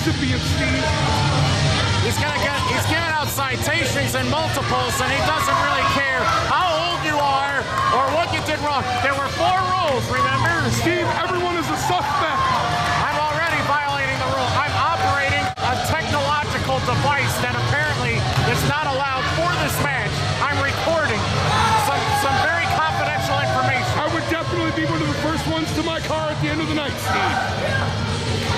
recipient, Steve. He's giving out citations and multiples, and he doesn't really care how old you are or what you did wrong. There were 4 rules, remember? Steve, everyone is a suspect. I'm already violating the rule. I'm operating a technological device that apparently is not allowed for this match. I'm recording some very confidential information. I would definitely be one of the first ones to my car at the end of the night, Steve.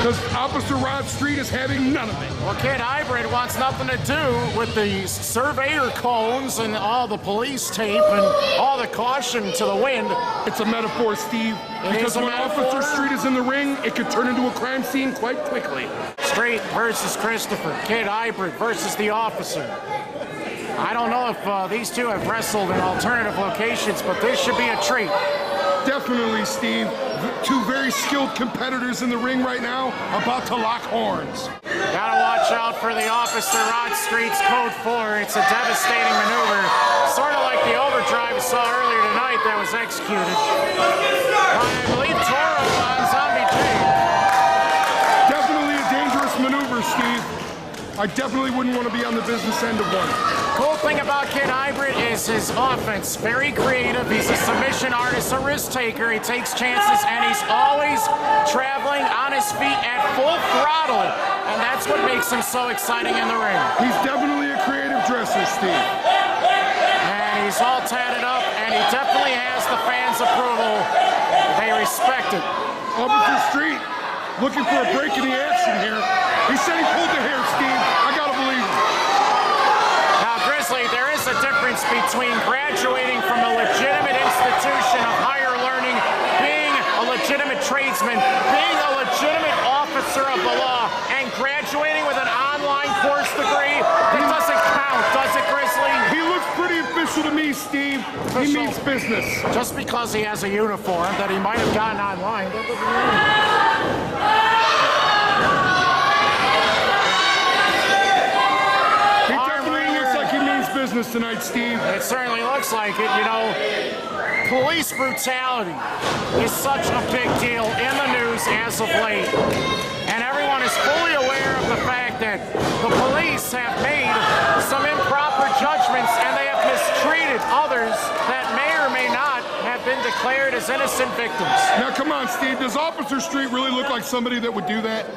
Because Officer Rod Street is having none of it. Well, Kid Hybrid wants nothing to do with the surveyor cones and all the police tape and all the caution to the wind. It's a metaphor, Steve. Because when Officer Street is in the ring, it could turn into a crime scene quite quickly. Street versus Christopher. Kid Hybrid versus the officer. I don't know if these two have wrestled in alternative locations, but this should be a treat. Definitely, Steve. 2 very skilled competitors in the ring right now, about to lock horns. Gotta watch out for the Officer Rod Street's Code 4. It's a devastating maneuver, sort of like the overdrive we saw earlier tonight that was executed. I believe Toro on Zombie J. Definitely a dangerous maneuver, Steve. I definitely wouldn't want to be on the business end of one. Cool thing about Kid Hybrid is his offense. Very creative. He's a submission artist, a risk taker. He takes chances, and he's always traveling on his feet at full throttle. And that's what makes him so exciting in the ring. He's definitely a creative dresser, Steve. And he's all tatted up, and he definitely has the fans' approval. They respect it. Officer Street looking for a break in the action here. He said he pulled the hair, Steve. I gotta believe him. Now, Grizzly, there is a difference between graduating from a legitimate institution of higher learning, being a legitimate tradesman, being a legitimate officer of the law, and graduating with an online course degree. It doesn't count, does it, Grizzly? He looks pretty official to me, Steve. He means business. Just because he has a uniform that he might have gotten online, that doesn't mean. Business tonight, Steve. It certainly looks like it. You know, police brutality is such a big deal in the news as of late. And everyone is fully aware of the fact that the police have made some improper judgments and they have mistreated others that may or may not have been declared as innocent victims. Now, come on, Steve. Does Officer Street really look like somebody that would do that?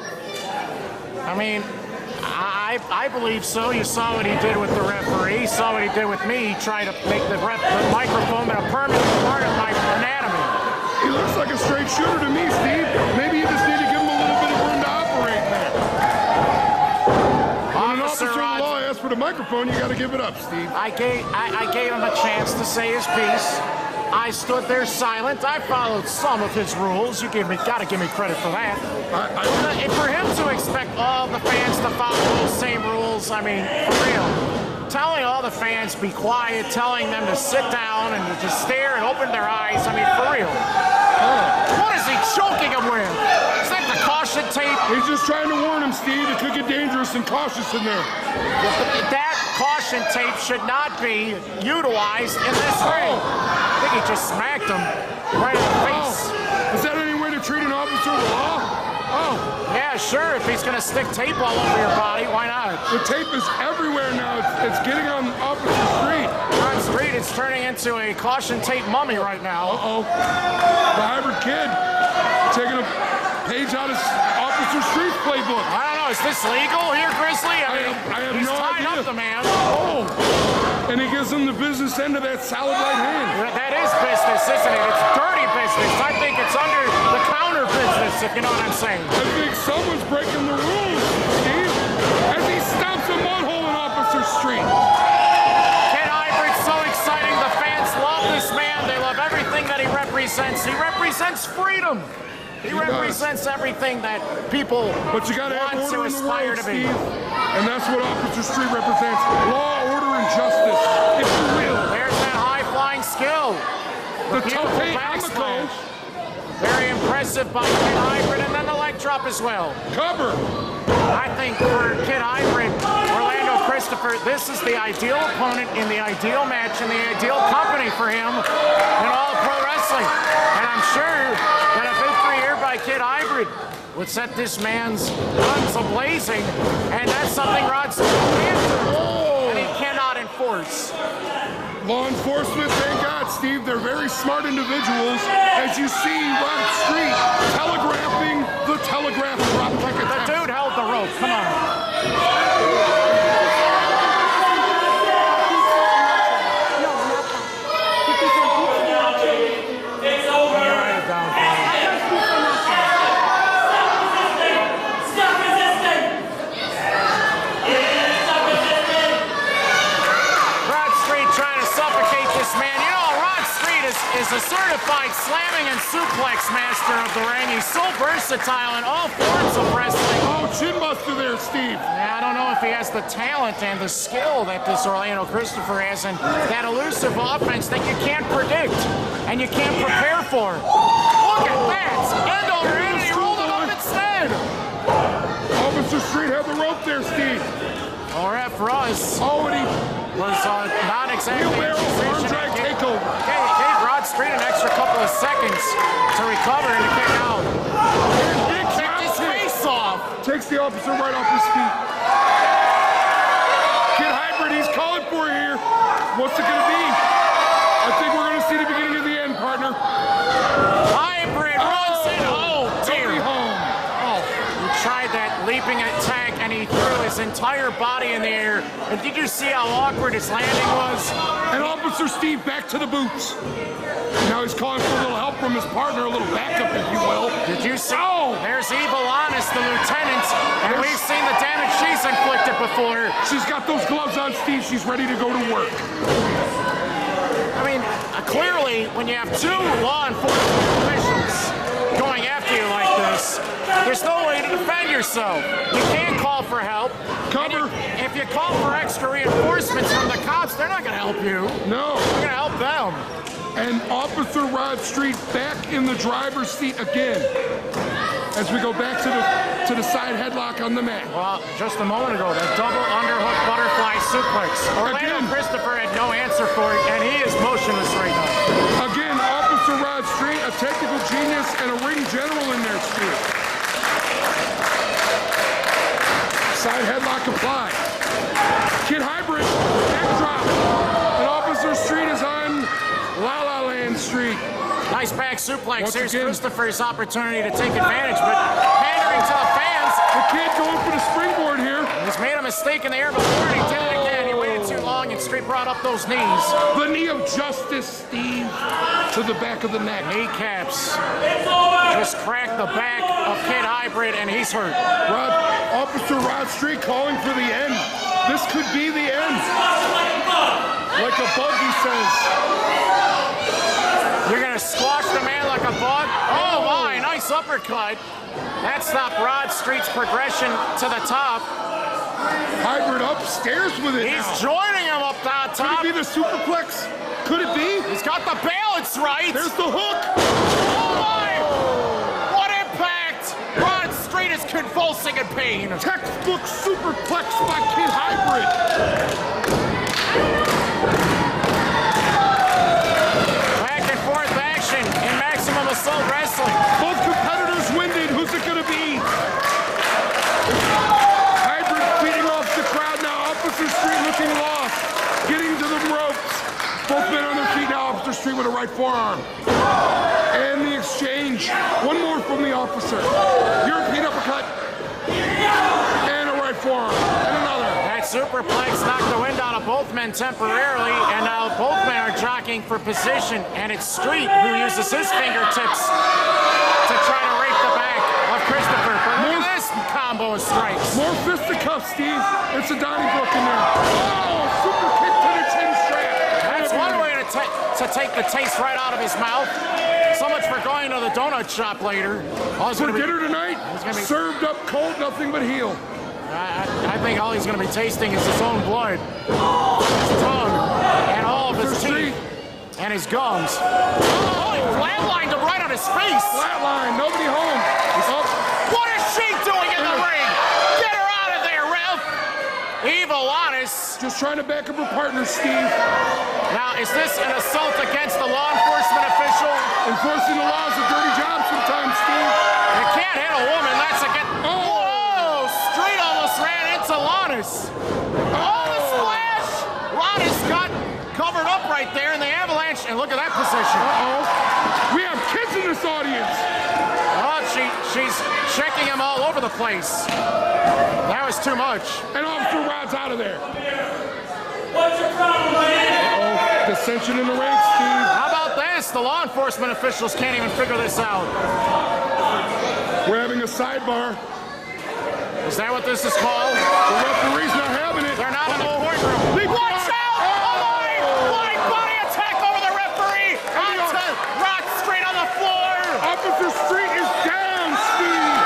I mean, I believe so. You saw what he did with the referee. You saw what he did with me. He tried to make the microphone a permanent part of my anatomy. He looks like a straight shooter to me, Steve. Maybe you just need to give him a little bit of room to operate there. When an officer of the law asks for the microphone, you got to give it up, Steve. I gave him a chance to say his piece. I stood there silent. I followed some of his rules. You gotta give me credit for that. And for him to expect all the fans to follow those same rules, I mean, for real. Telling all the fans be quiet, telling them to sit down and to just stare and open their eyes, I mean, for real. What is he choking him with? Is that the caution tape? He's just trying to warn him, Steve. It could get dangerous and cautious in there. That caution tape should not be utilized in this ring. I think he just smacked him right in the face. Is that any way to treat an officer of the law? Oh. Yeah, sure. If he's going to stick tape all over your body, why not? The tape is everywhere now. It's getting on Officer Street. On Street, it's turning into a caution tape mummy right now. Uh-oh. The hybrid kid taking a page out of Officer Street's playbook. I don't know. Is this legal here, Grizzly? I have he's no tied idea. up the man. Oh. And he gives him the business end of that solid right hand. That is business, isn't it? It's dirty business. I think it's under the counter business, if you know what I'm saying. I think someone's breaking the rules, Steve, as he stomps a mud hole in Officer Street. Kid Hybrid's so exciting. The fans love this man. They love everything that he represents. He represents freedom. He represents everything that people but you gotta want have order to in the aspire world, to be. Steve. And that's what Officer Street represents. Law, order, and justice, if you will. There's that high-flying skill. The beautiful tope backslash. Very impressive by Kid Hybrid, and then the leg drop as well. Cover. I think for Kid Hybrid, Orlando Christopher, this is the ideal opponent in the ideal match and the ideal company for him in all pro wrestling. And I'm sure that a victory here by Kid Hybrid would set this man's guns ablazing, and that's something Rod Street can't do, and he cannot enforce. Law enforcement, thank God, Steve, they're very smart individuals. As you see, Rod Street telegraphing the telegraph drop like a The dude held the rope. Come on. Is a certified slamming and suplex master of the ring. He's so versatile in all forms of wrestling. Oh, chin buster there, Steve. Yeah, I don't know if he has the talent and the skill that this Orlando Christopher has, and that elusive offense that you can't predict and you can't prepare for. Look at that! End over end, and he rolled it up instead. Officer Street had the rope there, Steve. Or F. Russ. Oh, and he was not exactly in arm position. drag takeover. Gave Rod Street an extra couple of seconds to recover and to kick out. He kicked his face off. Takes the officer right off his feet. Kid Hybrid, he's calling for it here. What's it going to be? I think we're going to see the beginning of the end, partner. Hybrid runs in. Oh, dear. Home. Oh, he tried that leaping attack, and he threw his entire body in the air. And did you see how awkward his landing was? And Officer Steve back to the boots. Now he's calling for a little help from his partner, a little backup, if you will. Did you see? Oh! There's Eva Lonis, the lieutenant, and we've seen the damage she's inflicted before. She's got those gloves on, Steve. She's ready to go to work. I mean, clearly, when you have two law enforcement officials going after you like this, there's no way to defend yourself. You can't call for help. Cover. If you call for extra reinforcements from the cops, they're not going to help you. No. They're going to help them. And Officer Rod Street back in the driver's seat again. As we go back to the side headlock on the mat. Well, just a moment ago, that double underhook butterfly suplex. Orlando Christopher had no answer for it, and he is motionless right now. Again, Officer Rod Street, a technical genius and a ring general in there, Steve. Side headlock applied. Kid Hybrid, backdrop. And Officer Street is on La La Land Street. Nice back suplex. Once Here's again, Christopher's opportunity to take advantage, but pandering to the fans. The kid going for the springboard here. He's made a mistake in the air before, and he did it again. He waited too long, and Street brought up those knees. The knee of justice, Steve, to the back of the neck. Kneecaps. Just cracked the back of Kid Hybrid, and he's hurt. Officer Rod Street calling for the end. This could be the end. Like a bug, he says. You're going to squash the man like a bug? Oh, my, nice uppercut. That stopped Rod Street's progression to the top. Hybrid upstairs with it. He's joining him up the top. Could it be the superplex? Could it be? He's got the balance right. There's the hook. Oh, my. What impact. Rod Street is convulsing in pain. Textbook superplex by Kid Hybrid. In Maximum Assault Wrestling. Both competitors winded. Who's it going to be? Hybrid feeding off the crowd now. Officer Street looking lost. Getting to the ropes. Both men on their feet now. Officer Street with a right forearm. And the exchange. One more from the officer. European uppercut. And a right forearm. And another. That superplex knocked the wind out of both men temporarily, and now both men are jockeying for position, and it's Street who uses his fingertips to try to rake the back of Christopher. But look at this combo of strikes. More fisticuffs, Steve. It's a Donnybrook in there. Oh, super kick to the chin strap. That's one way to take the taste right out of his mouth. So much for going to the donut shop later. For dinner tonight, served up cold, nothing but heel. I think all he's going to be tasting is his own blood, his tongue, and all of his teeth, and his gums. Oh, he flatlined him right on his face. Flatline, nobody home. What is she doing in the ring? Get her out of there, ref. Eva Lonis. Just trying to back up her partner, Steve. Now, is this an assault against the law enforcement official? Enforcing the law is a dirty job sometimes, Steve. You can't hit a woman, that's this. Oh, the splash! Lonis got covered up right there in the avalanche, and look at that position. We have kids in this audience. Oh, she's checking him all over the place. That was too much. And Officer Rod's out of there. What's your problem, man? Dissension in the ranks, Steve. How about this? The law enforcement officials can't even figure this out. We're having a sidebar. Is that what this is called? The referee's not having it. They're not in the courtroom. Watch out! Wide body attack over the referee! Onto Rock straight on the floor! Officer Street is down, Steve.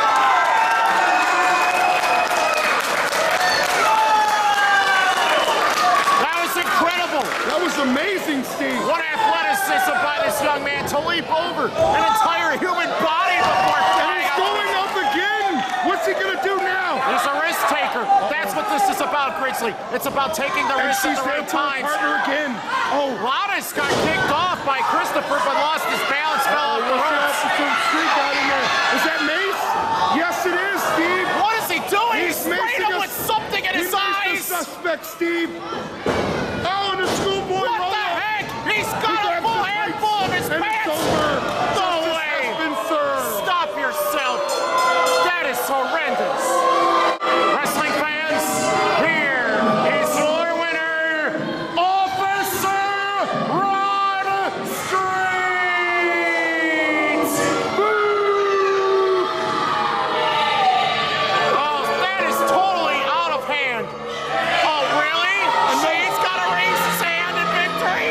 That was incredible! That was amazing, Steve. What athleticism by this young man to leap over an entire human body before And flying he's out. going up again. What's he gonna do now? He's a risk taker. That's what this is about, Grizzly. It's about taking the And risk at she's the there right for her times. partner again. Oh, Lonis got kicked off by Christopher, but lost his balance, fell off the what's the ropes. Officer Street got in there? Is that Mace? Yes, it is, Steve. What is he doing? He He's sprayed macing him us. with something in He his maced eyes. the suspect, Steve. Oh, and the schoolboy What the roll-up. heck? He's got He a grabs full the handful of his and pants. it's over. No Justice way. has been served. Stop yourself. That is horrendous. Wrestling fans, here is your winner, Officer Rod Street. Boo! Oh, that is totally out of hand. Oh, really? He's got to raise his hand in victory?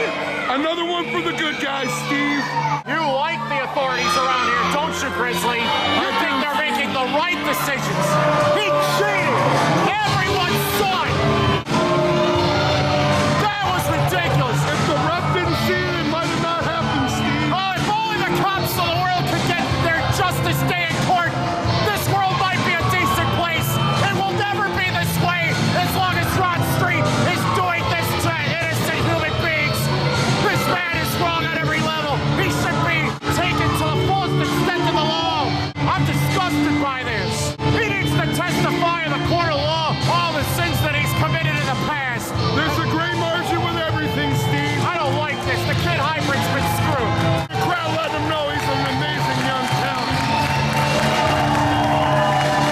Another one for the good guys, Steve. You like the authorities around here, don't you, Grizzly? You think they're making the right decisions. He cheated. Everyone saw it. That was ridiculous. If the ref didn't see it, it might have not happened, Steve. Oh, if only the cops of the world could get their justice day in court, this world might be a decent place. It will never be this way as long as Rod Street is doing this to innocent human beings. This man is wrong on every level. He should be taken to the fullest extent of the law. I'm disgusted by this. He needs to testify in the court of law all the sins that he's committed in the past. There's a gray margin with everything, Steve. I don't like this. The kid hybrid's been screwed. The crowd let him know he's an amazing young talent.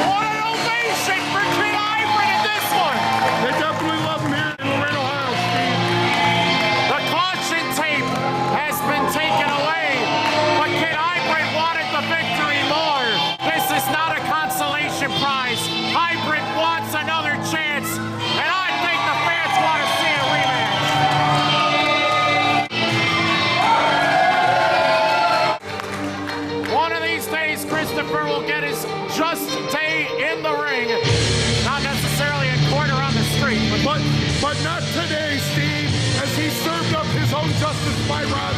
What an ovation for Kid Hybrid in this one! They definitely love him here in Lorain, Ohio, Steve. The caution tape has been taken away, but Kid Hybrid wanted the victory more. This is not a consolation prize. Hybrid wants another chance, and I think the fans want to see a rematch. One of these days, Christopher will get his just day in the ring. Not necessarily in court or on the street, but But not today, Steve, as he served up his own justice by Rod